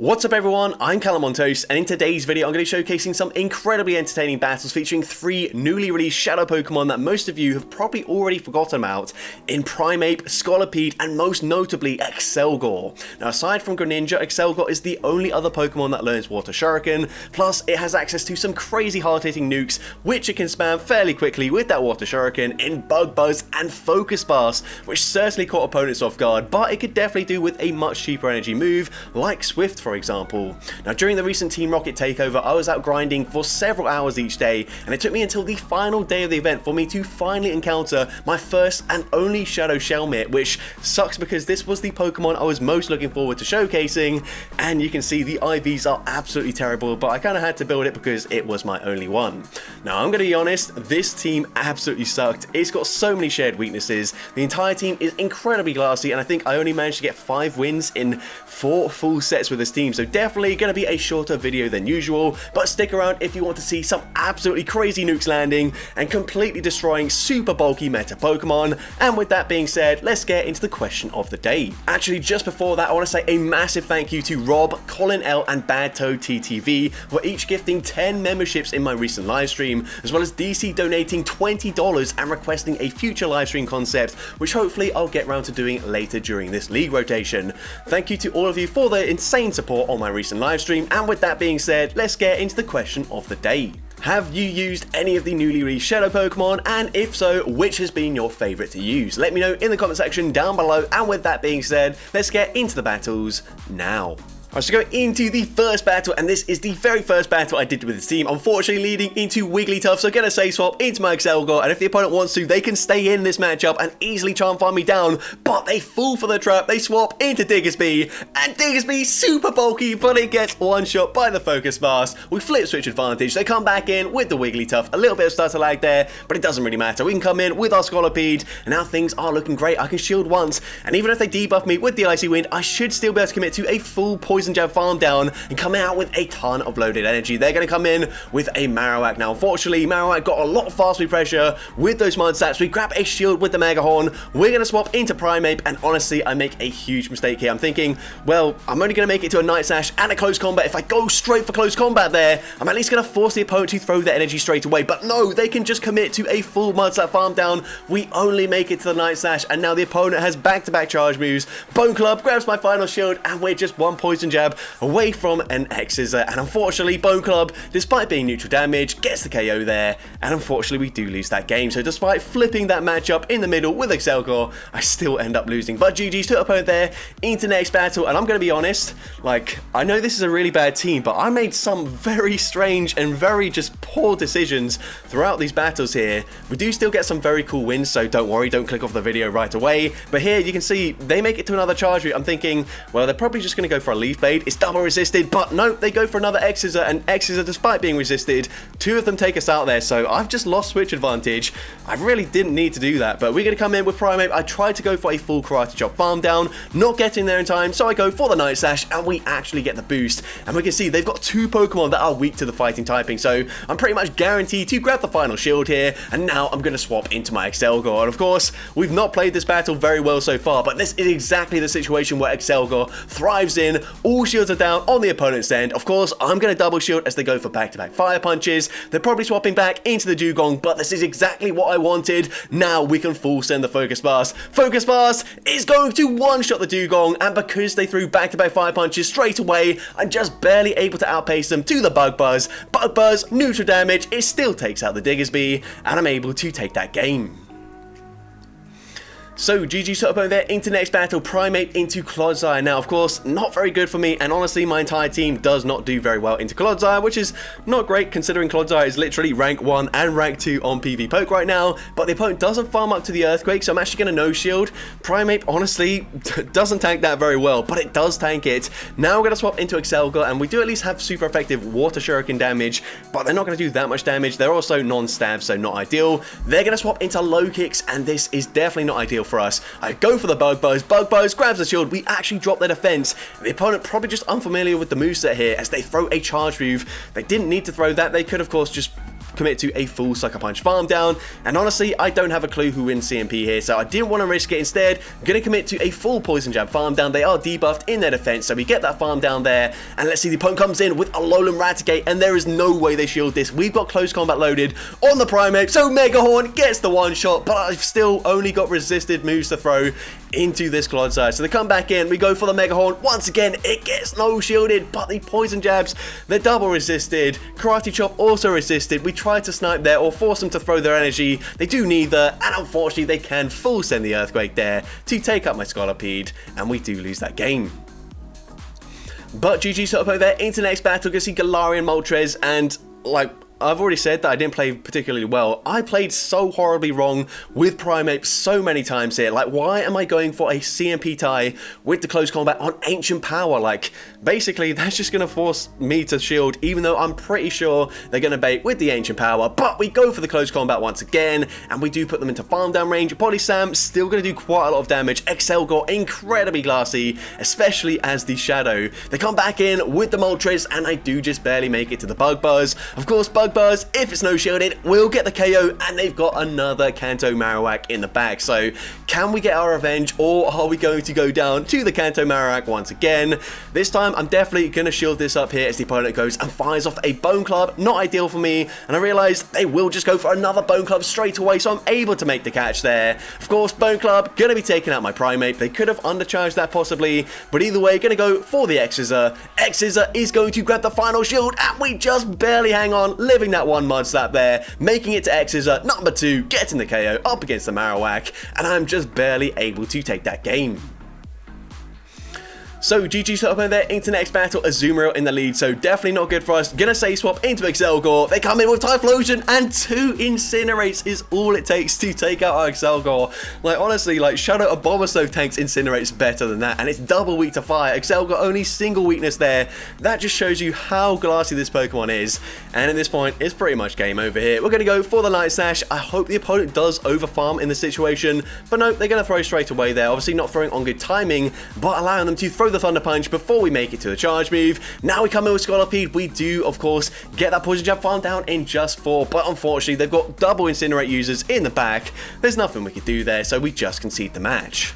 What's up everyone, I'm CallumOnToast, and in today's video I'm going to be showcasing some incredibly entertaining battles featuring 3 newly released shadow Pokemon that most of you have probably already forgotten about in Primeape, Scolipede, and most notably Excelgor. Now aside from Greninja, Excelgor is the only other Pokemon that learns Water Shuriken, plus it has access to some crazy hard-hitting nukes which it can spam fairly quickly with that Water Shuriken in Bug Buzz and Focus Blast, which certainly caught opponents off guard, but it could definitely do with a much cheaper energy move like Swift for example. Now during the recent Team Rocket takeover I was out grinding for several hours each day, and it took me until the final day of the event for me to finally encounter my first and only Shadow Shelmet, which sucks because this was the Pokemon I was most looking forward to showcasing, and you can see the IVs are absolutely terrible, but I kind of had to build it because it was my only one. Now I'm going to be honest, this team absolutely sucked. It's got so many shared weaknesses, the entire team is incredibly glassy, and I think I only managed to get 5 wins in 4 full sets with this team, so definitely going to be a shorter video than usual, but stick around if you want to see some absolutely crazy nukes landing and completely destroying super bulky meta Pokemon. And with that being said, let's get into the question of the day. Actually, just before that, I want to say a massive thank you to Rob, Colin L, and Bad Toad TTV for each gifting 10 memberships in my recent livestream, as well as DC donating $20 and requesting a future livestream concept, which hopefully I'll get around to doing later during this league rotation. Thank you to all of you for the insane support on my recent livestream, and with that being said, let's get into the question of the day. Have you used any of the newly released Shadow Pokemon, and if so, which has been your favourite to use? Let me know in the comment section down below, and with that being said, let's get into the battles now. Alright, so go into the first battle, and this is the very first battle I did with this team, unfortunately leading into Wigglytuff, so get a safe swap into my Excelgor, and if the opponent wants to, they can stay in this matchup and easily try and farm me down, but they fall for the trap, they swap into Diggersby, and Diggersby super bulky, but it gets one shot by the Focus Blast. We flip switch advantage, they come back in with the Wigglytuff, a little bit of stutter lag there, but it doesn't really matter. We can come in with our Scolipede, and now things are looking great. I can shield once, and even if they debuff me with the Icy Wind, I should still be able to commit to a full Poison Jab farm down and come out with a ton of loaded energy. They're going to come in with a Marowak. Now unfortunately Marowak got a lot of fast speed pressure with those mud stats. We grab a shield with the Mega Horn, we're going to swap into Primeape, and honestly I make a huge mistake here. I'm thinking, well, I'm only going to make it to a Night Slash and a close combat. If I go straight for close combat there, I'm at least going to force the opponent to throw their energy straight away, but no, they can just commit to a full mud slap farm down. We only make it to the Night Slash, and now the opponent has back-to-back charge moves. Bone Club grabs my final shield, and we're just one Poison Jab away from an X-Scissor, and unfortunately Bone Club, despite being neutral damage, gets the KO there, and unfortunately we do lose that game. So despite flipping that matchup in the middle with Excelgor, I still end up losing. But GG's to opponent there into next battle, and I'm going to be honest, like, I know this is a really bad team, but I made some very strange and very just poor decisions throughout these battles here. We do still get some very cool wins, so don't worry, don't click off the video right away. But here you can see they make it to another charge route. I'm thinking, well, they're probably just going to go for a Leaf Blade. It's double resisted, but no, they go for another X-Scissor, and X-Scissor, despite being resisted, 2 of them take us out there, so I've just lost switch advantage. I really didn't need to do that, but we're going to come in with Primeape. I tried to go for a full Karate Chop farm down, not getting there in time, so I go for the Night Slash, and we actually get the boost, and we can see they've got 2 Pokemon that are weak to the fighting typing, so I'm pretty much guaranteed to grab the final shield here, and now I'm going to swap into my Excelgor. And of course, we've not played this battle very well so far, but this is exactly the situation where Excelgor thrives in. All shields are down on the opponent's end. Of course, I'm going to double shield as they go for back-to-back fire punches. They're probably swapping back into the Dugong, but this is exactly what I wanted. Now we can full send the Focus Blast. Focus Blast is going to one-shot the Dugong, and because they threw back-to-back fire punches straight away, I'm just barely able to outpace them to the Bug Buzz. Bug Buzz, neutral damage, it still takes out the Diggersby, and I'm able to take that game. So GG set up over there into next battle, Primeape into Clodsire. Now of course, not very good for me, and honestly my entire team does not do very well into Clodsire, which is not great considering Clodsire is literally rank 1 and rank 2 on PvPoke right now, but the opponent doesn't farm up to the Earthquake, so I'm actually going to no-shield. Primeape honestly doesn't tank that very well, but it does tank it. Now we're going to swap into Excelgor, and we do at least have super effective Water Shuriken damage, but they're not going to do that much damage. They're also non-stab, so not ideal. They're going to swap into Low Kicks, and this is definitely not ideal for us. I go for the Bug Buzz. Bug Buzz grabs the shield. We actually drop their defense. The opponent probably just unfamiliar with the moveset here as they throw a charge move. They didn't need to throw that. They could, of course, just commit to a full Sucker Punch farm down, and honestly, I don't have a clue who wins CMP here, so I didn't want to risk it. Instead, I'm going to commit to a full Poison Jab farm down. They are debuffed in their defense, so we get that farm down there, and let's see, the opponent comes in with a Alolan Raticate, and there is no way they shield this. We've got close combat loaded on the Primeape, so Mega Horn gets the one shot, but I've still only got resisted moves to throw into this Clodsire. So they come back in, we go for the Mega Horn. Once again, it gets no shielded, but the Poison Jabs, they're double resisted. Karate Chop also resisted. We try to snipe there or force them to throw their energy. They do neither, and unfortunately, they can full send the Earthquake there to take up my Scolipede, and we do lose that game. But GG set up over there into the next battle. Gonna see Galarian Moltres, and like I've already said that I didn't play particularly well. I played so horribly wrong with Primeape so many times here. Like, why am I going for a CMP tie with the close combat on Ancient Power? Like, basically, that's just going to force me to shield, even though I'm pretty sure they're going to bait with the Ancient Power. But we go for the close combat once again, and we do put them into farm down range. Body Slam still going to do quite a lot of damage. Excelgor incredibly glassy, especially as the Shadow. They come back in with the Moltres, and I do just barely make it to the Bug Buzz. Of course, Bug Buzz, if it's no shielded, will get the KO, and they've got another Kanto Marowak in the bag. So can we get our revenge, or are we going to go down to the Kanto Marowak once again? This time I'm definitely going to shield this up here as the opponent goes and fires off a Bone Club. Not ideal for me, and I realise they will just go for another Bone Club straight away, so I'm able to make the catch there. Of course, Bone Club going to be taking out my Primeape. They could have undercharged that possibly, but either way, going to go for the X-Scissor. X-Scissor is going to grab the final shield, and we just barely hang on, living that one Mud Slap there, making it to X-Scissor number 2, getting the KO up against the Marowak, and I'm just barely able to take that game. So GG set up in there into next battle, Azumarill in the lead, so definitely not good for us. Gonna say swap into Excelgor. They come in with Typhlosion, and 2 Incinerates is all it takes to take out our Excelgor. Like, honestly, like, Shadow Abomasnow tanks Incinerates better than that, and it's double weak to fire. Excelgor only single weakness there. That just shows you how glassy this Pokemon is, and at this point, it's pretty much game over here. We're gonna go for the Night Slash. I hope the opponent does overfarm in the situation, but no, they're gonna throw straight away there. Obviously not throwing on good timing, but allowing them to throw the Thunder Punch before we make it to the charge move. Now we come in with Scolipede. We do, of course, get that Poison Jab farm down in just 4, but unfortunately, they've got double Incinerate users in the back. There's nothing we can do there, so we just concede the match.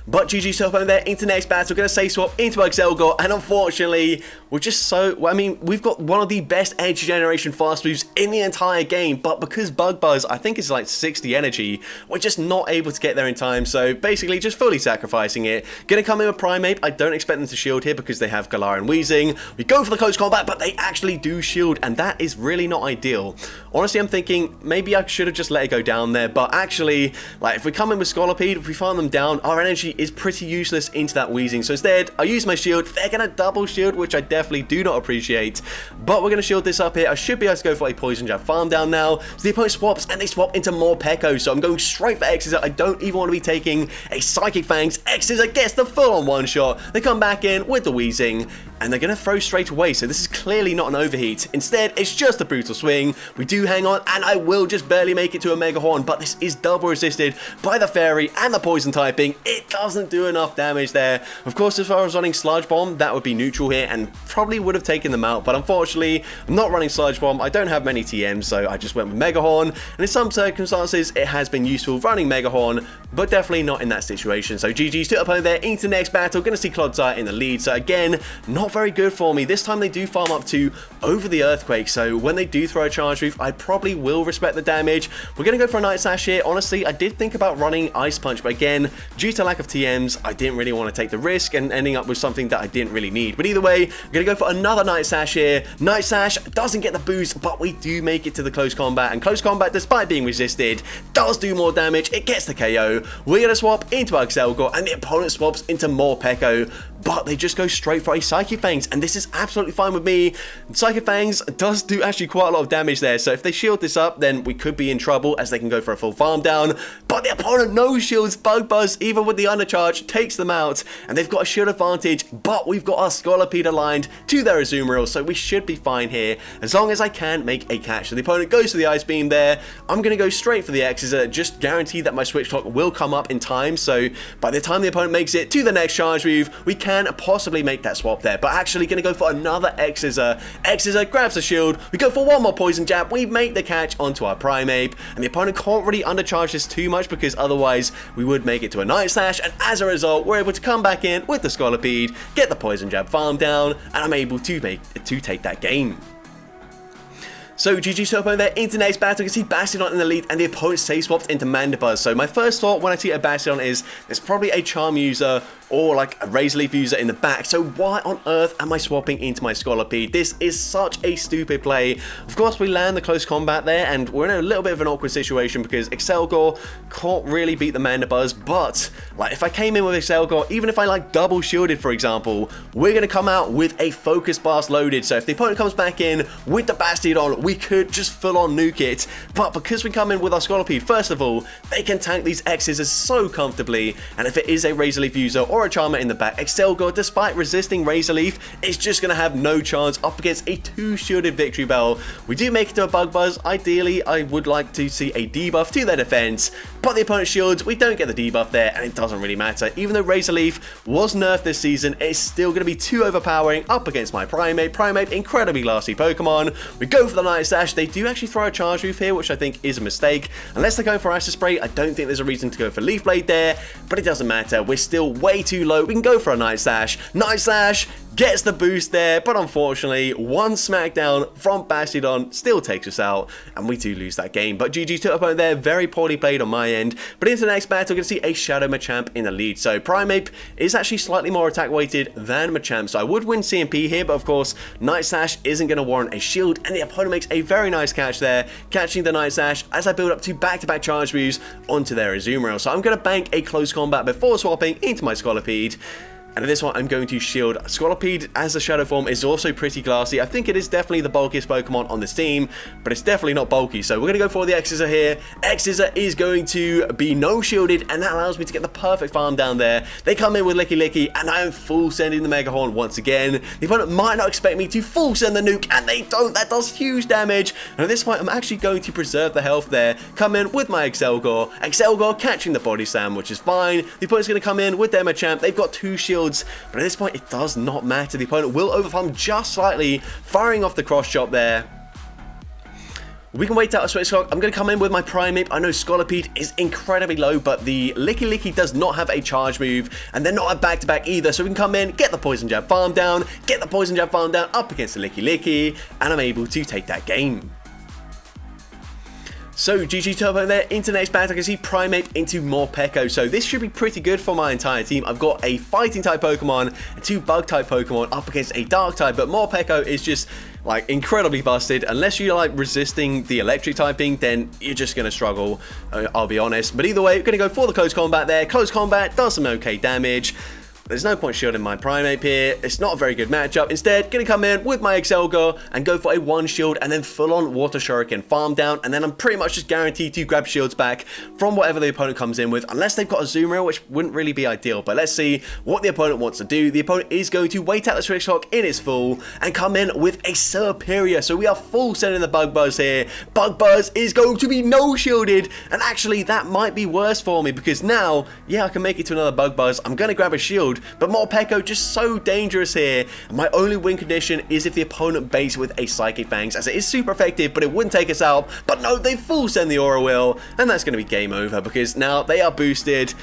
But GG set up over there into next battle. We're going to say swap into Excelgor, and unfortunately, we're just so, I mean, we've got one of the best edge generation fast moves in the entire game, but because Bug Buzz, I think it's like 60 energy, we're just not able to get there in time, so basically just fully sacrificing it. Going to come in with Primeape. I don't expect them to shield here because they have Galarian Weezing. We go for the close combat, but they actually do shield, and that is really not ideal. Honestly, I'm thinking maybe I should have just let it go down there, but actually, like, if we come in with Scolipede, if we farm them down, our energy is pretty useless into that Weezing. So instead, I use my shield. They're going to double shield, which I definitely do not appreciate. But we're going to shield this up here. I should be able to go for a Poison Jab farm down now. So the opponent swaps, and they swap into more Pekko. So I'm going straight for X-Scissor. I don't even want to be taking a Psychic Fangs. X-Scissor gets the full-on one-shot. They come back in with the Weezing, and they're going to throw straight away. So this is clearly not an overheat. Instead, it's just a brutal swing. We do hang on, and I will just barely make it to a Mega Horn, but this is double resisted by the Fairy and the Poison typing. It doesn't do enough damage there. Of course, if I was running Sludge Bomb, that would be neutral here and probably would have taken them out, but unfortunately, I'm not running Sludge Bomb. I don't have many TMs, so I just went with Mega Horn, and in some circumstances, it has been useful running Mega Horn, but definitely not in that situation. So GG's to opponent there into the next battle. Going to see Clodsire in the lead, so again, not very good for me. This time they do farm up to over the Earthquake, so when they do throw a Charge Move, I probably will respect the damage. We're going to go for a Night Slash here. Honestly, I did think about running Ice Punch, but again, due to lack of TMs, I didn't really want to take the risk and ending up with something that I didn't really need. But either way, I'm going to go for another Night Slash here. Night Slash doesn't get the boost, but we do make it to the close combat, and close combat, despite being resisted, does do more damage. It gets the KO. We're going to swap into Excelgor, and the opponent swaps into more Pekko, but they just go straight for a Psychic Fangs, and this is absolutely fine with me. Psychic Fangs does do actually quite a lot of damage there, so if they shield this up, then we could be in trouble as they can go for a full farm down, but the opponent no shields Bug Buzz, even with the undercharge, takes them out, and they've got a shield advantage, but we've got our Scolipede aligned to their Azumarill, so we should be fine here, as long as I can make a catch. So the opponent goes for the Ice Beam there. I'm going to go straight for the X-Scissor, just guarantee that my Switch Clock will come up in time, so by the time the opponent makes it to the next charge move, we can can possibly make that swap there, but actually going to go for another X-Scissor. X-Scissor grabs the shield, we go for one more poison jab, we make the catch onto our Primeape, and the opponent can't really undercharge this too much because otherwise we would make it to a Night Slash, and as a result we're able to come back in with the Scolipede, get the poison jab farm down, and I'm able to take that game. So GG to opponent there into next battle. You can see Bastiodon in the lead and the opponent safe swapped into Mandibuzz. So my first thought when I see a Bastiodon is there's probably a Charm user or like a Razor Leaf user in the back. So why on earth am I swapping into my Scolipede? This is such a stupid play. Of course we land the close combat there and we're in a little bit of an awkward situation because Excelgor can't really beat the Mandibuzz, but like if I came in with Excelgor, even if I like double shielded for example, we're going to come out with a Focus Blast loaded. So if the opponent comes back in with the Bastiodon, we could just full on nuke it, but because we come in with our Scolipede, first of all, they can tank these X's so comfortably, and if it is a Razor Leaf user or a Charmer in the back, Excelgor, despite resisting Razor Leaf, is just going to have no chance up against a 2-shielded Victory Bell. We do make it to a Bug Buzz. Ideally, I would like to see a debuff to their defense, but the opponent shields, we don't get the debuff there, and it doesn't really matter. Even though Razor Leaf was nerfed this season, it's still going to be too overpowering up against my Primeape. Primeape, incredibly lasty Pokemon. We go for the Night Slash. They do actually throw a Charge Move here, which I think is a mistake. Unless they're going for Acid Spray, I don't think there's a reason to go for Leaf Blade there, but it doesn't matter. We're still way too low. We can go for a Night Slash. Night Slash gets the boost there, but unfortunately, one smackdown from Bastiodon still takes us out, and we do lose that game. But GG to opponent there, very poorly played on my end. But into the next battle, we're going to see a Shadow Machamp in the lead. So Primeape is actually slightly more attack weighted than Machamp, so I would win CMP here, but of course, Night Slash isn't going to warrant a shield, and the opponent makes a very nice catch there, catching the Night Slash as I build up to back-to-back charge moves onto their Azumarill. So I'm going to bank a close combat before swapping into my Scolipede. And in this one, I'm going to shield. Scolipede as a shadow form is also pretty classy. I think it is definitely the bulkiest Pokemon on this team, but it's definitely not bulky. So we're going to go for the X-Scissor here. X-Scissor is going to be no shielded, and that allows me to get the perfect farm down there. They come in with Licky Licky, and I am full sending the Mega Horn once again. The opponent might not expect me to full send the nuke, and they don't. That does huge damage. And at this point, I'm actually going to preserve the health there. Come in with my Excelgor. Excelgor catching the Body Slam, which is fine. The opponent's going to come in with their Machamp. They've got 2 shields. But at this point, it does not matter. The opponent will overfarm just slightly, firing off the cross chop there. We can wait out a switch clock. I'm going to come in with my Primeape. I know Scolipede is incredibly low, but the Licky Licky does not have a charge move, and they're not a back-to-back either, so we can come in, get the Poison Jab farm down, up against the Licky Licky, and I'm able to take that game. So GG Turbo there, into the next battle. I can see Primeape into Morpeko. So this should be pretty good for my entire team. I've got a fighting type Pokemon and 2 bug type Pokemon up against a dark type, but Morpeko is just like incredibly busted. Unless you're like resisting the electric typing, then you're just going to struggle, I'll be honest. But either way, we're going to go for the close combat there. Close combat does some okay damage. There's no point shielding my Primeape here. It's not a very good matchup. Instead, going to come in with my Excelgor and go for a 1 shield and then full-on Water Shuriken farm down, and then I'm pretty much just guaranteed to grab shields back from whatever the opponent comes in with, unless they've got a Azumarill, which wouldn't really be ideal. But let's see what the opponent wants to do. The opponent is going to wait out the Switch Clock in its full and come in with a Serperior. So we are full sending the Bug Buzz here. Bug Buzz is going to be no shielded, and actually that might be worse for me because now, yeah, I can make it to another Bug Buzz. I'm going to grab a shield, but Morpeko just so dangerous here. My only win condition is if the opponent baits with a Psychic Fangs, as it is super effective, but it wouldn't take us out. But no, they full send the Aura Wheel, and that's going to be game over because now they are boosted.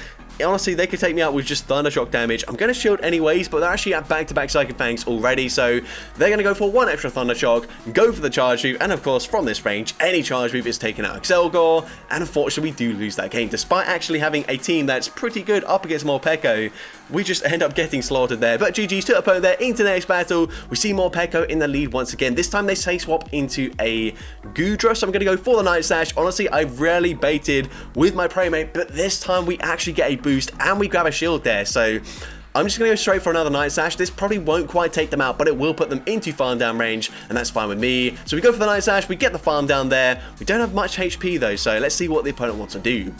Honestly, they could take me out with just Thunder Shock damage. I'm going to shield anyways, but they're actually at back-to-back Psychic Fangs already, so they're going to go for 1 extra Thunder Shock, go for the Charge Move, and of course, from this range, any Charge Move is taken out Excelgor, and unfortunately, we do lose that game. Despite actually having a team that's pretty good up against Morpeko, we just end up getting slaughtered there. But GG's to opponent there, into the next battle. We see Morpeko in the lead once again. This time, they say swap into a Goodra, so I'm going to go for the Night Slash. Honestly, I've rarely baited with my Primeape, but this time, we actually get a boost and we grab a shield there, so I'm just going to go straight for another Night Slash. This probably won't quite take them out, but it will put them into farm down range, and that's fine with me. So we go for the Night Slash, we get the farm down there. We don't have much HP though, so let's see what the opponent wants to do.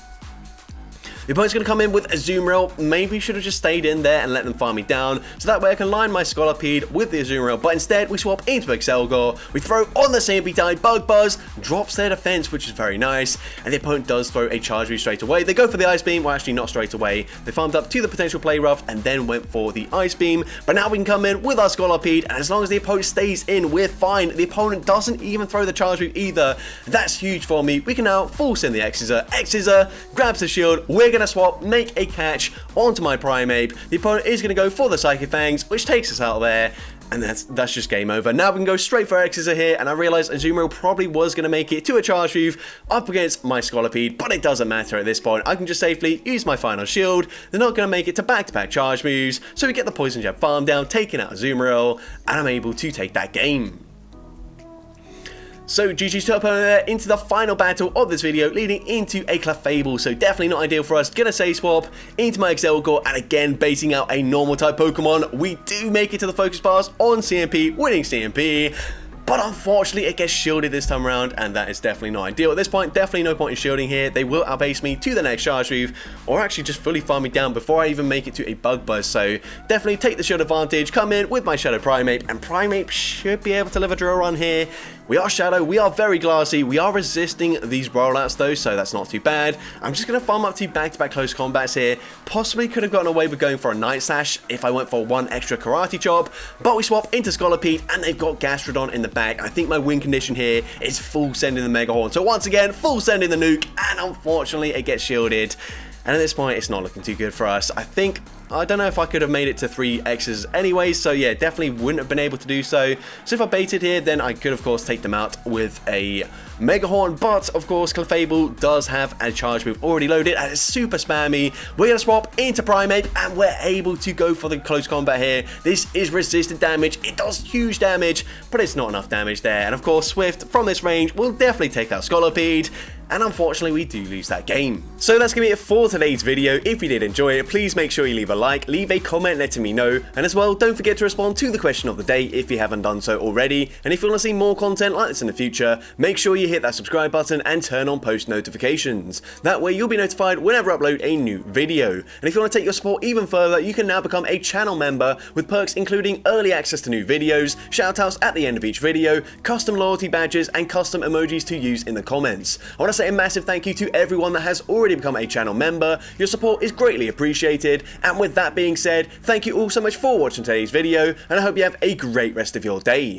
The The opponent's going to come in with Azumarill. Maybe should have just stayed in there and let them farm me down, so that way I can line my Scolipede with the Azumarill, but instead we swap into Excelgor, we throw on the CMP type Bug Buzz, drops their defense, which is very nice, and the opponent does throw a Charge Move straight away. They go for the Ice Beam, well actually not straight away, they farmed up to the potential Play Rough and then went for the Ice Beam, but now we can come in with our Scolipede, and as long as the opponent stays in, we're fine. The opponent doesn't even throw the Charge Move either. That's huge for me. We can now full send the X-Scissor. X-Scissor grabs the shield, we're going to swap, make a catch onto my Primeape. The opponent is going to go for the Psychic Fangs, which takes us out of there. And that's just game over. Now we can go straight for X-Scissor here, and I realize Azumarill probably was going to make it to a Charge Move up against my Scolipede, but it doesn't matter at this point. I can just safely use my final shield. They're not going to make it to back-to-back Charge Moves, so we get the Poison Jab farm down, taking out Azumarill, and I'm able to take that game. So GG's to opponent there into the final battle of this video, leading into a Clefable, so definitely not ideal for us. Gonna say swap into my Excelgor, and again baiting out a normal type Pokemon. We do make it to the Focus Pass on CMP, winning CMP. But unfortunately, it gets shielded this time around, and that is definitely not ideal. At this point, definitely no point in shielding here. They will outbase me to the next Charge Move, or actually just fully farm me down before I even make it to a Bug Buzz. So definitely take the shield advantage, come in with my Shadow Primeape, and Primeape should be able to live a drill run here. We are Shadow, we are very glassy, we are resisting these rollouts though, so that's not too bad. I'm just going to farm up to back-to-back close combats here. Possibly could have gotten away with going for a Night Slash if I went for one extra Karate Chop, but we swap into Scolipede, and they've got Gastrodon in the back. I think my win condition here is full sending the Mega Horn. So once again, full sending the Nuke, and unfortunately it gets shielded. And at this point, it's not looking too good for us. I don't know if I could have made it to 3 X's anyway, so yeah, definitely wouldn't have been able to do so. So if I baited here, then I could of course take them out with a Mega Horn, but of course Clefable does have a Charge Move already loaded, and it's super spammy. We're going to swap into Primeape, and we're able to go for the close combat here. This is resistant damage, it does huge damage, but it's not enough damage there. And of course Swift from this range will definitely take out Scolipede, and unfortunately we do lose that game. So that's going to be it for today's video. If you did enjoy it, please make sure you leave a like, leave a comment letting me know, and as well don't forget to respond to the question of the day if you haven't done so already. And if you want to see more content like this in the future, make sure you hit that subscribe button and turn on post notifications. That way you'll be notified whenever I upload a new video. And if you want to take your support even further, you can now become a channel member with perks including early access to new videos, shoutouts at the end of each video, custom loyalty badges, and custom emojis to use in the comments. I want to say a massive thank you to everyone that has already become a channel member. Your support is greatly appreciated, and with that being said, thank you all so much for watching today's video, and I hope you have a great rest of your day.